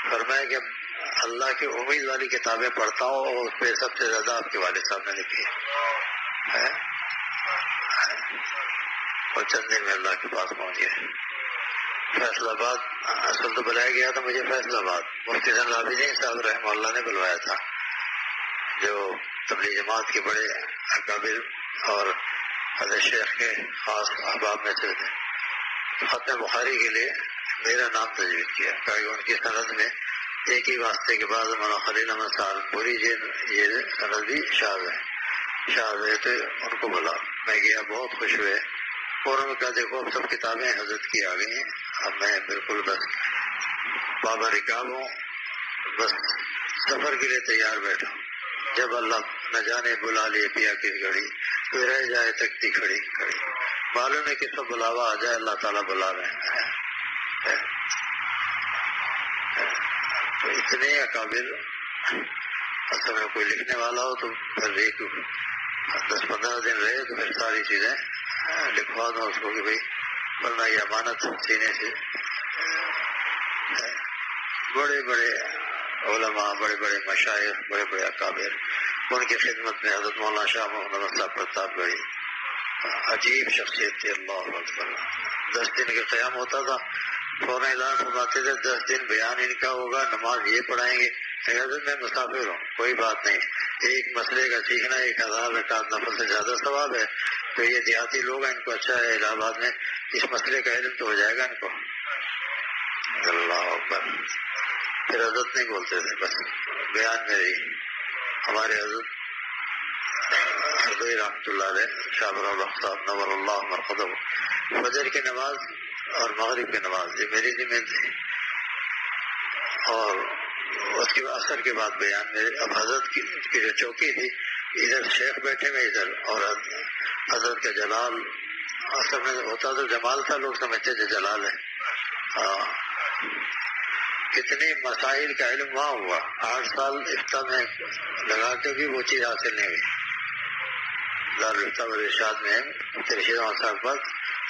فرمایا کہ اللہ کی امید والی کتابیں پڑھتا ہوں اور اس پہ سب سے زیادہ آپ کے والد صاحب نے لکھی ہے. اور چند دن میں اللہ کے پاس پہنچ گئے. فیصل آباد اصل تو بلایا گیا تھا مجھے فیصل آباد، مفتی زین العابدین صاحب رحمہ اللہ نے بلوایا تھا، جو تبلیغ جماعت کے بڑے اکابر اور حضرت شیخ کے خاص احباب میں سے تھے۔ ختم بخاری کے لیے میرا نام تجویز کیا، کہا کہ ان کی سند میں ایک ہی واسطے کے بعد مولانا خلیل احمد سہارنپوری یہ سند بھی شاذ ہے تو ان کو بلا، میں گیا، بہت خوش ہوئے، اور انہوں نے کہا دیکھو اب سب کتابیں حضرت کی آ گئی ہیں، اب میں بالکل بس بابا رکاب ہوں، بس سفر کے لیے تیار بیٹھا ہوں، جب اللہ نہ جانے بلا لیے پیا کس گھڑی، کوئی رہ جائے تکتی کھڑی کھڑی، معلوم ہے کہ سب بلاوا آ جائے، اللہ تعالیٰ بلا رہے ہیں۔ تو اتنے اکابر اصل میں کوئی لکھنے والا ہو تو پھر ایک 10-15 دن رہے تو پھر ساری چیزیں لکھوا دو اس کو کہ بھائی ورنہ یہ امانت سینے سے۔ بڑے بڑے علماء، بڑے بڑے مشائخ، بڑے بڑے اکابر، ان کی خدمت میں حضرت مولانا شاہ محمد احمد صاحب پرتاپ گڑھی، عجیب شخصیت تھی، اللہ اکبر۔ 10 دن کا قیام ہوتا تھا، فوراً اعلان فرماتے تھے 10 دن بیان ان کا ہوگا، نماز یہ پڑھائیں گے۔ حضرت میں مسافر ہوں، کوئی بات نہیں، ایک مسئلے کا سیکھنا 1000 رکعت نفل سے زیادہ ثواب ہے، تو یہ دیہاتی لوگ ہیں، ان کو اچھا ہے، الہ آباد میں اس مسئلے کا علم تو ہو جائے گا ان کو۔ اللہ اکبر۔ پھر حضرت نہیں بولتے تھے، بس بیان میں رہی۔ ہمارے حضرت حضرت رحمۃ اللہ علیہ شاہ اللہ صاحب نور اللہ مرقدہ، فجر کی نماز اور مغرب کی نماز یہ میری ذمہ تھی، اور اس کے عصر کے بعد بیان میرے۔ اب حضرت کی جو چوکی تھی، ادھر شیخ بیٹھے ہوئے ادھر، اور حضرت کا جلال اصل میں ہوتا تو جمال تھا، لوگ سمجھتے تھے جلال ہے۔ کتنے مسائل کا علم وہاں ہوا، 8 سال افتاء میں لگا کے بھی وہ چیز حاصل نہیں ہوئی۔ دارالفتاء والارشاد میں رشید احمد صاحب پر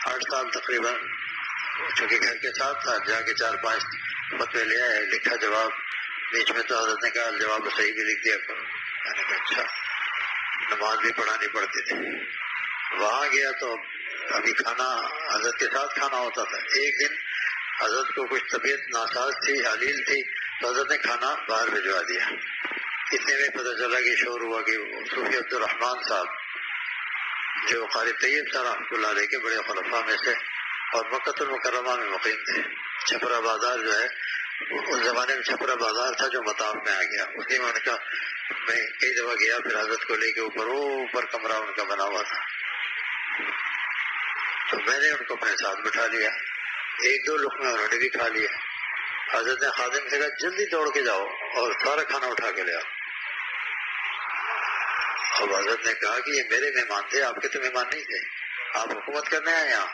8 سال تقریباً، چونکہ گھر کے ساتھ تھا، جا کے 4-5 فتوے لے آئے، لکھا جواب، بیچ میں تو حضرت نے کہا جواب صحیح بھی لکھ دیا کرو، میں نے کہا اچھا۔ نماز بھی پڑھانی پڑتی تھی۔ وہاں گیا تو ابھی کھانا حضرت کے ساتھ کھانا ہوتا تھا۔ ایک دن حضرت کو کچھ طبیعت ناساز تھی، علیل تھی، تو حضرت نے کھانا باہر بھجوا دیا۔ اتنے میں پتہ چلا کہ شور ہوا کہ صوفی عبد الرحمان صاحب جو قاری طیب صاحب رحمۃ اللہ علیہ کے بڑے خلفاء میں سے اور مکہ المکرمہ میں مقیم تھے، چھپرا بازار جو ہے اس زمانے میں چھپرا بازار تھا جو مطاف میں آ گیا، اسی میں ان کا میں کئی دفعہ گیا، پھر حضرت کو لے کے اوپر کمرہ ان کا بنا ہوا تھا، تو میں نے ان کو اپنے ساتھ بٹھا لیا، 1-2 لقمے انہوں نے بھی کھا لیا۔ حضرت نے خادم سے کہا جلدی دوڑ کے جاؤ اور سارا کھانا اٹھا کے لے آؤ۔ اب حضرت نے کہا کہ یہ میرے مہمان تھے، آپ کے تو مہمان نہیں تھے، آپ حکومت کرنے آئے یہاں،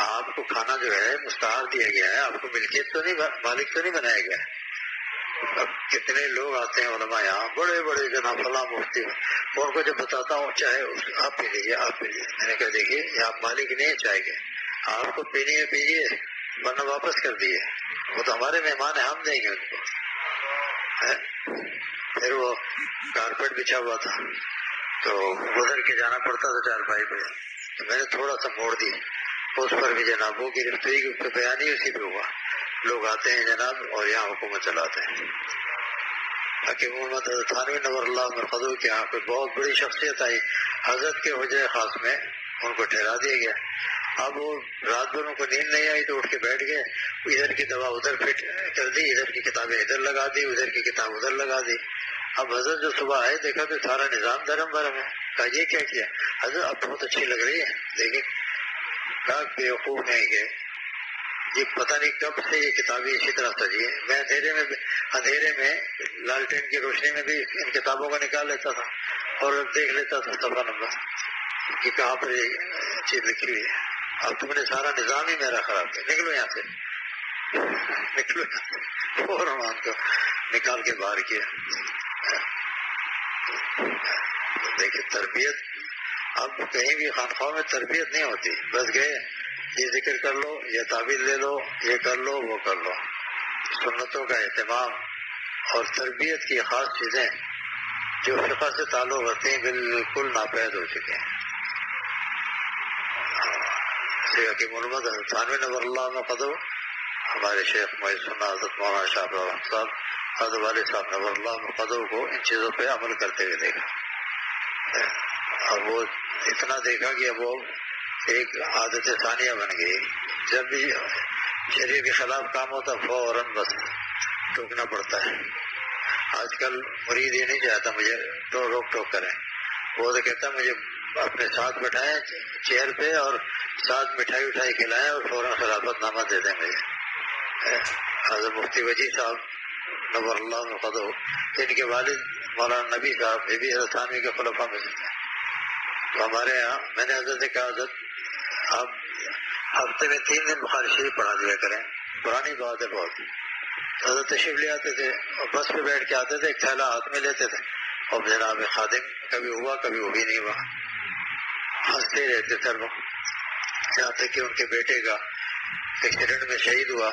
آپ کو کھانا جو ہے مستعار دیا گیا ہے، آپ کو ملکیت تو نہیں، مالک تو نہیں بنایا گیا ہے۔ اب کتنے لوگ آتے ہیں علماء یہاں، بڑے بڑے جناب فلاں مفتی، ان کو جب بتاتا ہوں چاہے آپ پی لیجیے، آپ پی لیجیے، میں نے کہا دیکھیے یہ آپ مالک نہیں ہے چائے کے، آپ کو پینی ہے پیجیے ورنہ واپس کر دیے، وہ تو ہمارے مہمان ہیں، ہم دیں گے ان کو۔ پھر وہ کارپیٹ بچھا ہوا تھا تو گزر کے جانا پڑتا تھا 4 پہ، تو میں نے تھوڑا سا موڑ دی، اس پر بھی جناب وہ گرفتاری کی، اس پہ بیان ہی اسی پہ ہوا، لوگ آتے ہیں جناب اور یہاں حکومت چلاتے ہیں۔ حکیم محمد حضرت تھانوی نور اللہ مرقدہ کے یہاں کوئی بہت بڑی شخصیت آئی، حضرت کے حجرہ خاص میں ان کو ٹھہرا دیا گیا۔ اب وہ رات بھر ان کو نیند نہیں آئی تو اٹھ کے بیٹھ گئے، ادھر کی دوا ادھر فٹ کر دی، ادھر کی کتابیں ادھر لگا دی، ادھر کی کتاب ادھر لگا دی۔ اب حضرت جو صبح آئے دیکھا تو سارا نظام دھرم برم ہے، کہا یہ کیا کیا؟ حضرت اب بہت اچھی لگ رہی ہے لیکن کہا بیوقوف ہیں کہ یہ پتہ نہیں کب سے یہ کتابیں اسی طرح سجی ہے، میں اندھیرے میں لالٹین کی روشنی میں بھی ان کتابوں کا نکال لیتا تھا اور دیکھ لیتا تھا صفحہ نمبر کہ کہاں پر یہ چیز لکھی ہوئی ہے۔ اب تم نے سارا نظام ہی میرا خراب کیا، نکلو یہاں سے، نکلو یہاں سے، فوراً کو نکال کے باہر کیا۔ دیکھیے تربیت، اب کہیں بھی خانخواہ میں تربیت نہیں ہوتی، بس گئے یہ ذکر کر لو، یہ تعبیر لے لو، یہ کر لو، وہ کر لو۔ سنتوں کا اہتمام اور تربیت کی خاص چیزیں جو فقہ سے تعلق رکھتے ہیں بالکل ناپید ہو چکے ہیں۔ مفتی حکیم علمت حضرت تھانوی نور اللہ مقدو، ہمارے شیخ معیز سنہ حضرت مولانا شاہ الرحمن صاحب، حضرت والد صاحب نور اللہ مقدو کو ان چیزوں پہ عمل کرتے ہوئے دیکھا، اور وہ اتنا دیکھا کہ اب وہ ایک عادت ثانیہ بن گئی، جب بھی شریعت کے خلاف کام ہوتا فوراً بس ٹوکنا پڑتا ہے۔ آج کل مرید یہ نہیں چاہتا مجھے روک ٹوک کریں، وہ تو کہتا مجھے اپنے ساتھ بٹھائیں چیئر پہ اور ساتھ مٹھائی اٹھائی کھلائیں اور فوراً خلافت نامہ دے دیں مجھے۔ حضرت مفتی وجی صاحب نور اللہ مقدو، ان کے والد مولانا نبی صاحب یہ بھی حضرت تھانوی کے خلفاء میں سے تھے۔ تو ہمارے یہاں میں نے حضرت سے کہا حضرت آپ ہفتے میں 3 دن بخاری شریف پڑھا دیا کریں، پرانی بات ہے بہت۔ حضرت تشریف لے آتے تھے اور بس پہ بیٹھ کے آتے تھے، ایک تھیلا ہاتھ میں لیتے تھے اور جناب خادم کبھی ہوا کبھی وہ بھی نہیں ہوا، ہنستے رہتے تھے وہ، یہاں تک کہ ان کے بیٹے کا ایکسیڈنٹ میں شہید ہوا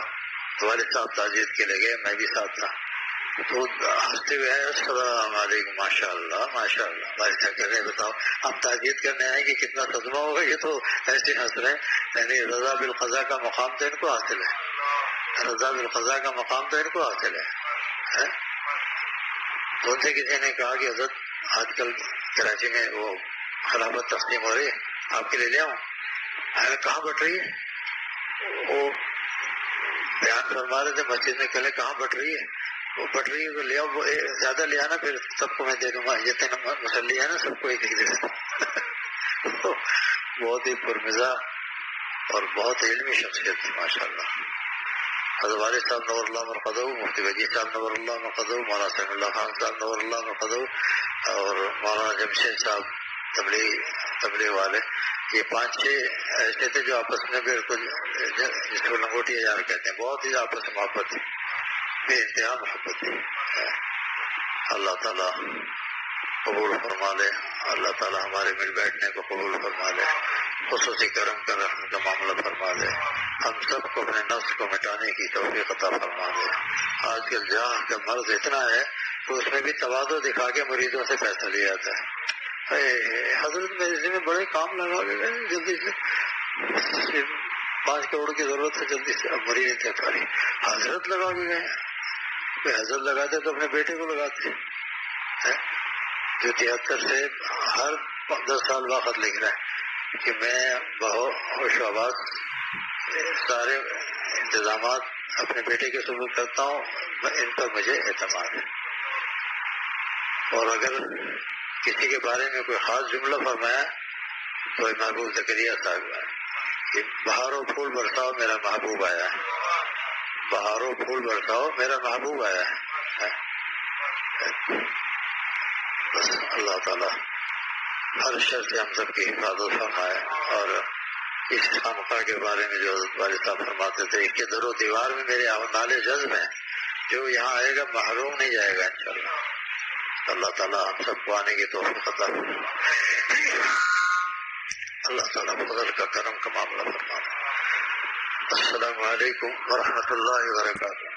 تو والد صاحب تعزیت کے لے گئے، میں بھی ساتھ تھا، تو ہنستے ہوئے آئے السلام علیکم ماشاء اللہ ماشاء اللہ، والد صاحب کہہ رہے بتاؤ آپ تعزیت کرنے آئے کہ کتنا صدمہ ہوگا، یہ تو ایسے ہنس رہے ہیں، یعنی رضا بالقضاء کا مقام تو ان کو حاصل ہے، رضا بالقضاء کا مقام تو ان کو حاصل ہے۔ تو ان سے کسی نے کہا کہ حضرت آج کل کراچی میں وہ خلافت تقسیم ہو رہی ہے، آپ کے لیے لے آؤں؟ کہاں بٹ رہی ہے؟ وہ بیان فرما رہے تھے مسجد میں، کہلے کہاں بٹ رہی ہے؟ وہ بٹ رہی ہے تو لے آؤ، زیادہ لے آنا پھر سب کو میں دے دوں گا، جتنے مسلی ہے نا سب کو ایک ایک دے دوں۔ بہت ہی پرمزاح اور بہت علمی شخصیت تھی ماشاء اللہ۔ حضرت والد صاحب نور اللہ مرقدو، مفتی وجید صاحب نور اللہ مرقدو، مولانا سمیع اللہ خان صاحب نور اللہ مرقدو اور مولانا جمشید صاحب تبلیغ والے، یہ 5-6 ایسے تھے جو آپس میں بالکل جس کو لنگوٹی ہزار کہتے ہیں، بہت ہی آپس میں محبت تھی، بے انتہا محبت تھی۔ اللہ تعالیٰ قبول فرما لے، اللہ تعالیٰ ہمارے مل بیٹھنے کو قبول فرما لے، خصوصی کرم کر رحمت کا معاملہ فرما دے، ہم سب کو اپنے نفس کو مٹانے کی توفیق عطا فرما دے۔ آج کل جہاں کا مرض اتنا ہے تو اس میں بھی تواضع دکھا کے مریضوں سے پیسہ لیا جاتا ہے۔ حضرت میرے میں بڑے کام لگا کے گئے، جلدی سے 5 کروڑ کی ضرورت ہے، جلدی سے، اب مریض اتنے ساری حضرت لگا کے گئے، کوئی حضرت لگاتے تو اپنے بیٹے کو لگاتے، جو 73 سے ہر 10 سال بعد خط لکھ رہا ہے کہ میں بہوش آواز سارے انتظامات اپنے بیٹے کے ثبوت کرتا ہوں، ان پر مجھے اعتماد ہے۔ اور اگر کسی کے بارے میں کوئی خاص جملہ فرمایا تو محبوب زکریا صاحب ہے کہ بہاروں پھول برساؤ میرا محبوب آیا ہے، بہاروں پھول برساؤ میرا محبوب آیا ہے۔ بس اللہ تعالیٰ ہر شر سے ہم سب کی حفاظت فرمائے، اور اس خانقاہ کے بارے میں جو حضرت والد صاحب فرماتے تھے کہ در و دیوار میں میرے نالے جذب ہیں، جو یہاں آئے گا محروم نہیں جائے گا انشاءاللہ۔ اللہ تعالیٰ ہم سب کو آنے کی توفیق عطا فرمائے، اللہ تعالیٰ فضل کا کرم کا معاملہ فرمائے۔ السلام علیکم ورحمۃ اللہ وبرکاتہ۔